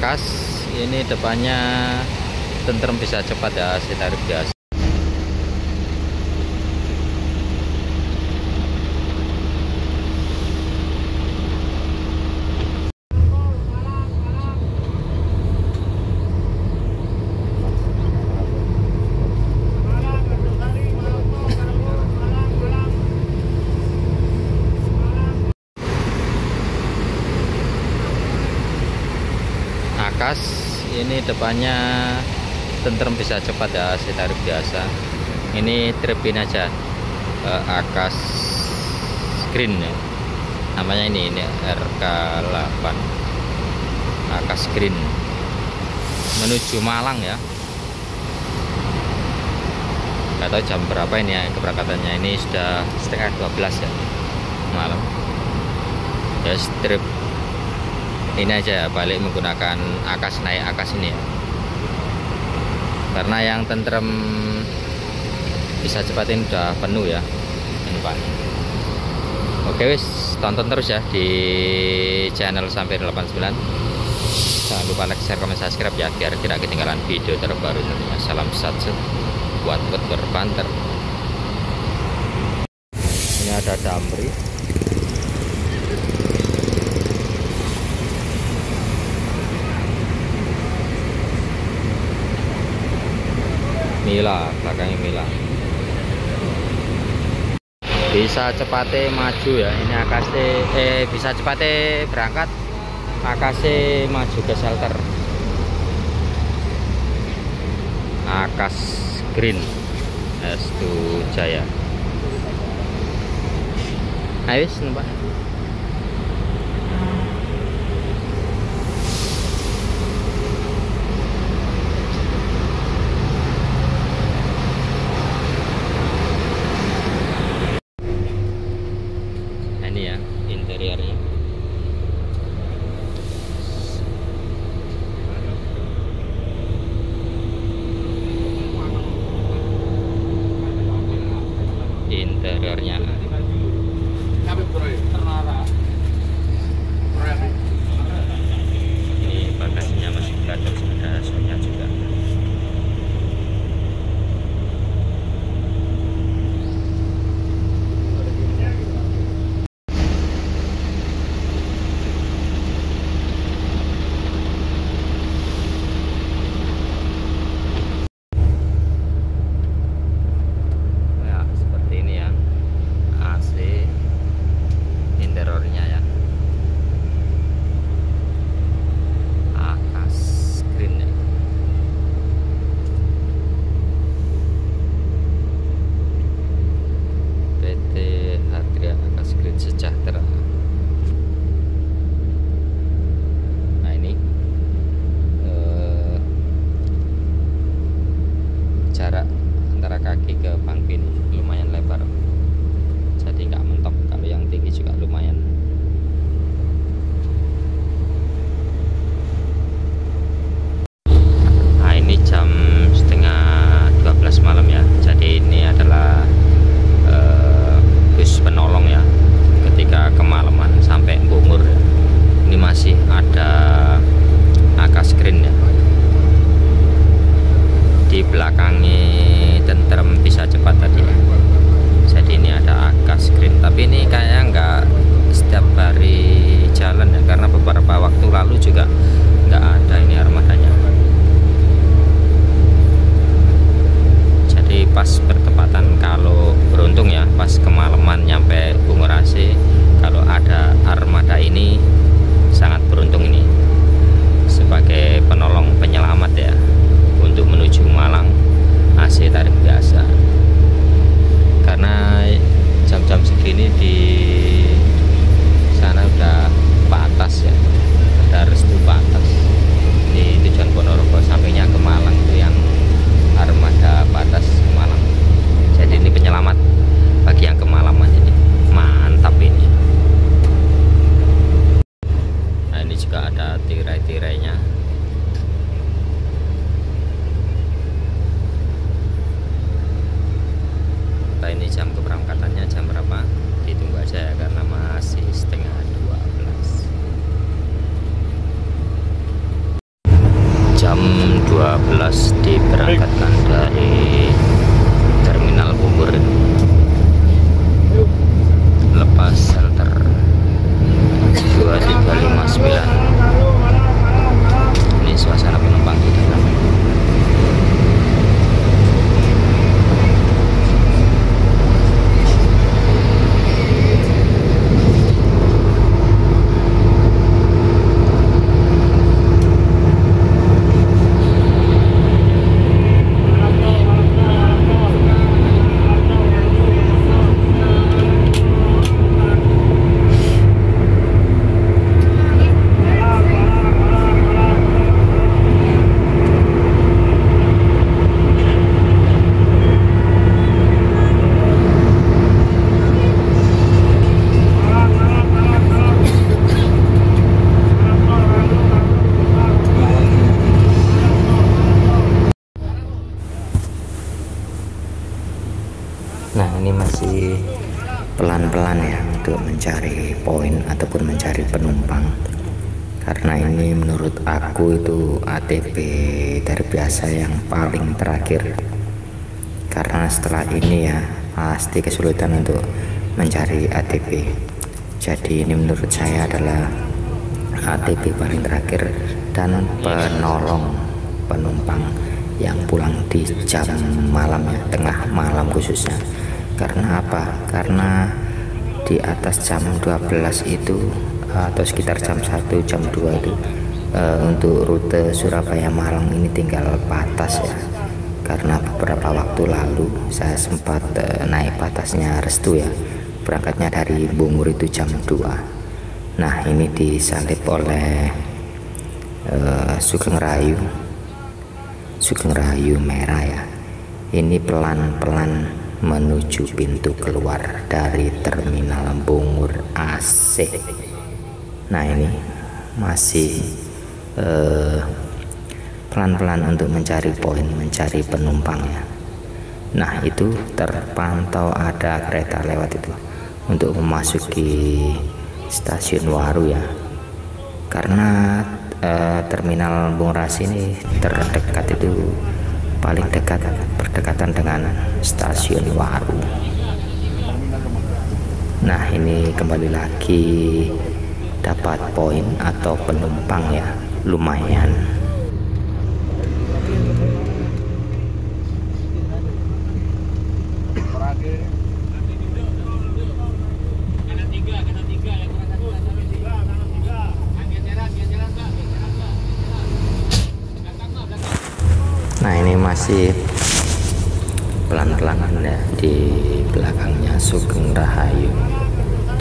Akas ini depannya tentrem, bisa cepat ya, saya tarik gas. Akas ini depannya tentrem, bisa cepat ya, saya tarik biasa. Ini tripin aja, Akas Green ya namanya, ini RK8 Akas Green menuju Malang ya. Nggak tahu jam berapa ini ya keberangkatannya, ini sudah setengah 12 ya malam ya. Strip ini aja ya, balik menggunakan Akas, naik Akas ini ya, karena yang tentrem bisa cepat ini udah penuh ya ini Pak. Oke wis, tonton terus ya di channel Sampir 89. Jangan lupa like, share, komen, subscribe ya, biar tidak ketinggalan video terbaru tentunya. Salam satu buat berbanter. Ini ada Damri. Mila, belakangnya Mila. Bisa cepatnya maju ya, ini Akas bisa cepatnya berangkat, Akas maju ke shelter. Akas Green S2 Jaya. Ayo numpak. Ini ya interiornya. Interiornya 12 diberangkatkan dari Terminal Bungur. Lepas shelter 2359. Ini suasana penumpang di dalam. Nah, ini masih pelan-pelan ya untuk mencari poin ataupun mencari penumpang, karena ini menurut aku itu ATP dari biasa yang paling terakhir, karena setelah ini ya pasti kesulitan untuk mencari ATP. Jadi ini menurut saya adalah ATP paling terakhir dan penolong penumpang yang pulang di jam malam ya, tengah malam khususnya. Karena apa? Karena di atas jam 12 itu atau sekitar jam 1 jam 2 itu untuk rute Surabaya Malang ini tinggal batas ya, karena beberapa waktu lalu saya sempat naik batasnya Restu ya, berangkatnya dari Bungur itu jam 2. Nah, ini disalip oleh Sugeng Rayu merah ya. Ini pelan-pelan menuju pintu keluar dari Terminal Bungur AC. Nah, ini masih pelan-pelan untuk mencari poin, mencari penumpang ya. Nah, itu terpantau ada kereta lewat itu untuk memasuki stasiun Waru ya, karena Terminal Bungur AC ini terdekat itu paling dekat, berdekatan dengan stasiun Waru. Nah, ini kembali lagi dapat poin atau penumpang ya, lumayan. Nah, ini masih pelan-pelan ya, di belakangnya Sugeng Rahayu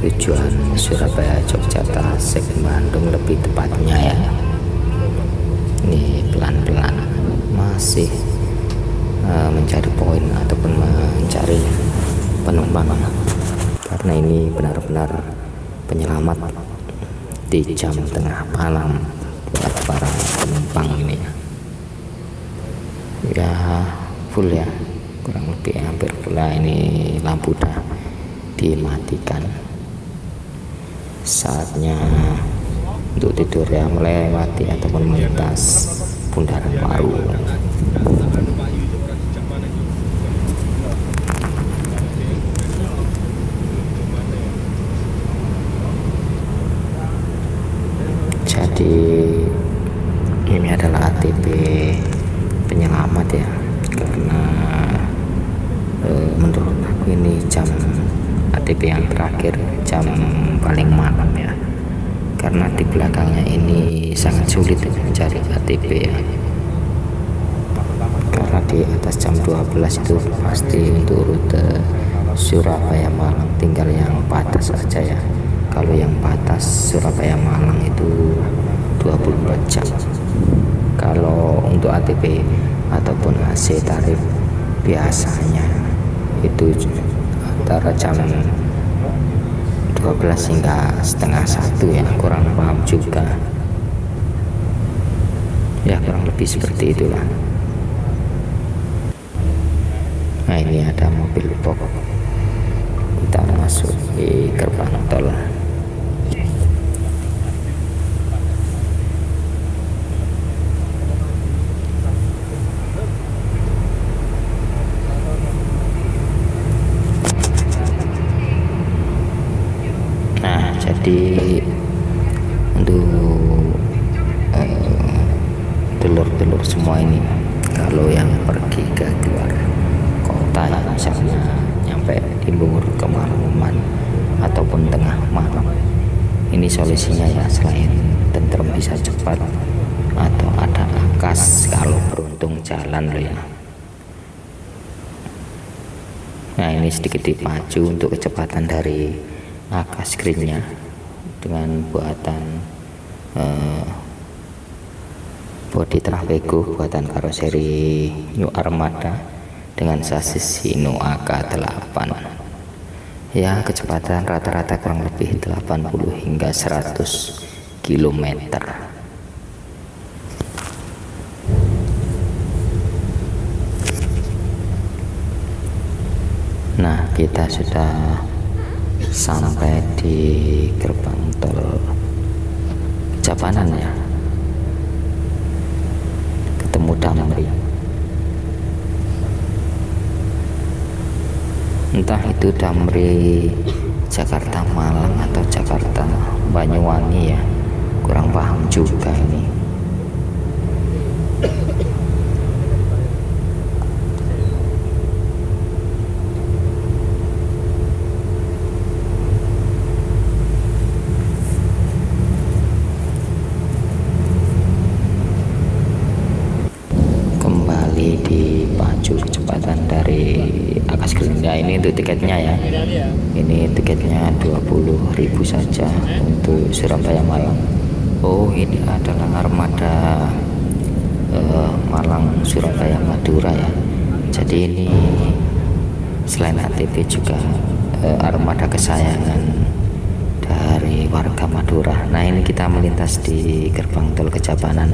tujuan Surabaya Jogja Tasik Bandung lebih tepatnya ya. Ini pelan-pelan masih mencari poin ataupun mencari penumpang, karena ini benar-benar penyelamat di jam tengah malam buat para penumpang ini ya, full ya, kurang lebih hampir full. Ini lampu udah dimatikan, saatnya untuk tidur ya, melewati ataupun melintas Bundaran Waru. Jadi ini adalah ATP penyelamat ya, karena menurut aku ini jam ATP yang terakhir, jam paling malam ya, karena di belakangnya ini sangat sulit mencari ATP ya, karena di atas jam 12 itu pasti untuk rute Surabaya Malang tinggal yang batas saja ya. Kalau yang batas Surabaya Malang itu 24 jam. Kalau untuk ATP ataupun AC tarif biasanya itu antara jam 12 hingga setengah 1 ya, kurang paham juga ya, kurang lebih seperti itulah. Nah, ini ada mobil box, kita masuk di gerbang tol. dulur-dulur semua ini kalau yang pergi ke luar kota ya, misalnya nyampe di Bungur kemalaman ataupun tengah malam, ini solusinya ya, selain tentrem bisa cepat atau ada akas kalau beruntung jalan loh ya. Nah ini sedikit dipacu untuk kecepatan dari akas screennya dengan buatan bodi Traveco buatan karoseri New Armada dengan sasis Hino AK8 ya, kecepatan rata-rata kurang lebih 80 hingga 100 km. Nah kita sudah sampai di gerbang tol Kejapanan ya, ketemu Damri, entah itu Damri Jakarta Malang atau Jakarta Banyuwangi ya, kurang paham juga ini. Dipacu kecepatan dari akas Gerinda. Ini untuk tiketnya ya, ini tiketnya 20.000 saja untuk Surabaya Malang. Oh ini adalah armada Malang Surabaya Madura ya, jadi ini selain ATV juga armada kesayangan dari warga Madura. Nah ini kita melintas di gerbang tol Kejapanan,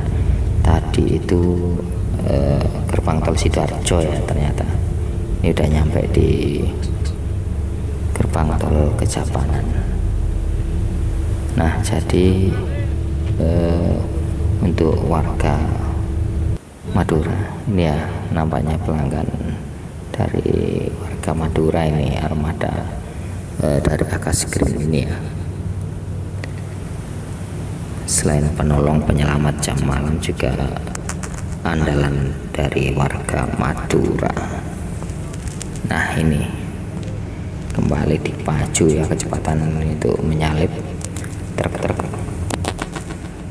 tadi itu gerbang tol Sidoarjo ya, ternyata ini udah nyampe di gerbang tol Kejapanan. Nah jadi untuk warga Madura ini ya, nampaknya pelanggan dari warga Madura ini armada dari akas screen ini ya, selain penolong penyelamat jam malam juga andalan dari warga Madura. Nah ini kembali dipacu ya, kecepatan itu menyalip truk-truk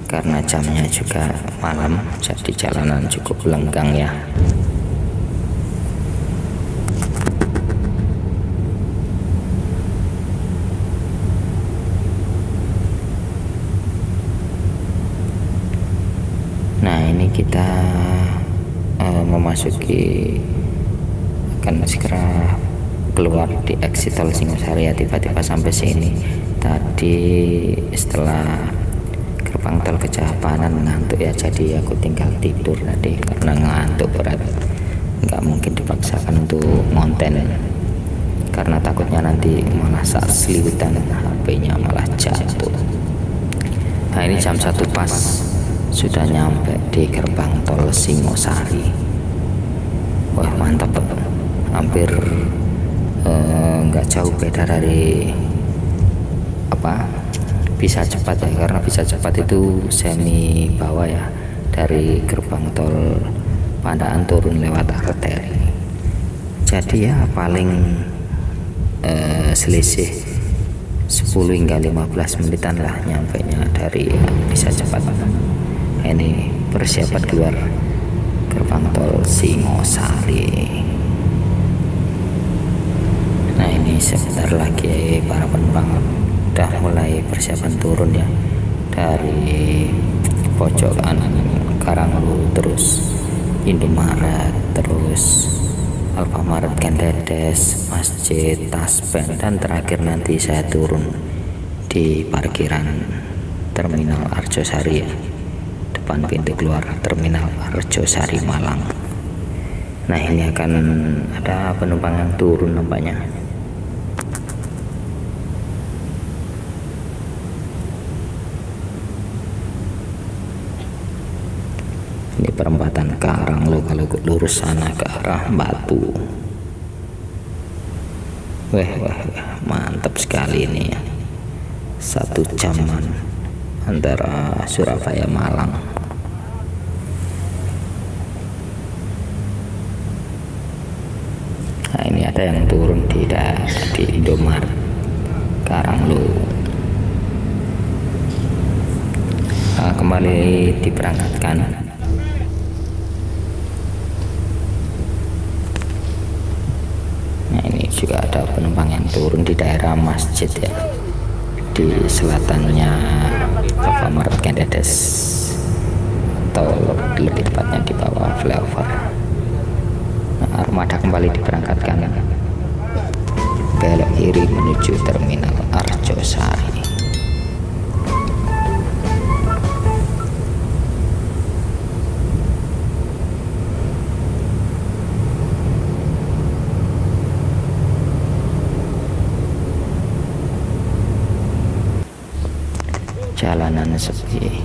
karena jamnya juga malam, jadi jalanan cukup lenggang ya. Nah ini kita memasuki, akan segera keluar di exit tol Singosari ya, tiba-tiba sampai sini. Tadi setelah gerbang tol Kejapanan ngantuk ya, jadi aku tinggal tidur tadi karena ngantuk berat, nggak mungkin dipaksakan untuk ngonten karena takutnya nanti malah saat seliwitan HP-nya malah jatuh. Nah ini jam 1 pas sudah nyampe di gerbang tol Singosari. Wah mantap, hampir nggak jauh beda dari bisa cepat ya, karena bisa cepat itu semi bawah ya, dari gerbang tol Pandaan turun lewat arteri, jadi ya paling selisih 10 hingga 15 menitan lah nyampe nya dari bisa cepat. Ini persiapan keluar gerbang tol Singosari. Nah ini sebentar lagi para penumpang udah mulai persiapan turun ya, dari pojokan Karanglu, terus Indomaret, terus Alfamaret Kendedes, Masjid, Taspen, dan terakhir nanti saya turun di parkiran Terminal Arjosari ya, depan pintu keluar Terminal Arjosari Malang. Nah ini akan ada penumpang yang turun nampaknya. Ini perempatan Karanglo, kalau lurus sana ke arah Batu. Wah mantap sekali ini ya, 1 jaman antara Surabaya Malang. ada yang turun di Indomaret Karanglo. Kembali diberangkatkan. Nah, ini juga ada penumpang yang turun di daerah masjid ya, di selatannya Alfamart Kendedes, atau lebih tepatnya di bawah flyover. Nah, armada kembali diberangkatkan, belok kiri menuju terminal Arjosari. Jalanan sepi.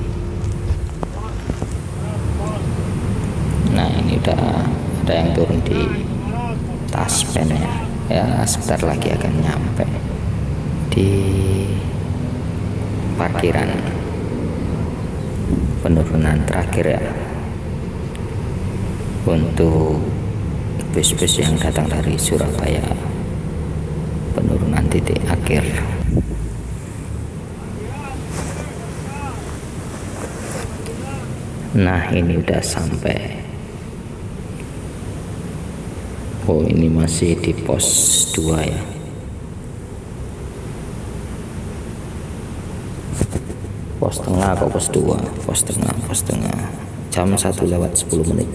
Nah, ini udah ada yang turun di Taspen ya. Ya, sebentar lagi akan nyampe di parkiran penurunan terakhir ya, untuk bus-bus yang datang dari Surabaya, penurunan titik akhir. Nah, ini udah sampai. Oh, ini masih di pos 2 ya. Pos tengah kok, pos 2, pos tengah. Jam 1:10.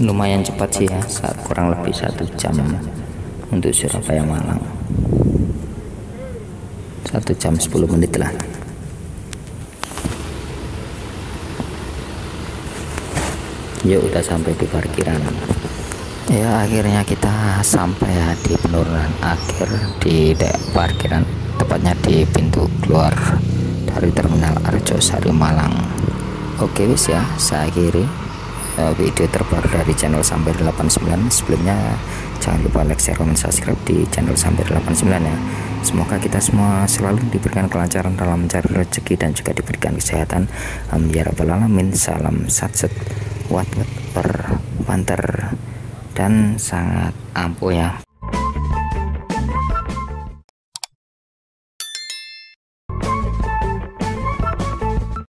Lumayan cepat sih ya, saat kurang lebih 1 jam untuk Surabaya Malang. 1 jam 10 menit lah. Yuk, udah sampai di parkiran. Ya, akhirnya kita sampai ya di penurunan akhir di parkiran, tepatnya di pintu keluar dari terminal Arjosari Malang. Oke wis ya, saya akhiri video terbaru dari channel Sampai 89. Sebelumnya jangan lupa like, share, komen, subscribe di channel Sampai 89 ya. Semoga kita semua selalu diberikan kelancaran dalam mencari rezeki dan juga diberikan kesehatan. Amin ya rabbal alamin. Salam satset wat per panter dan sangat ampuh ya.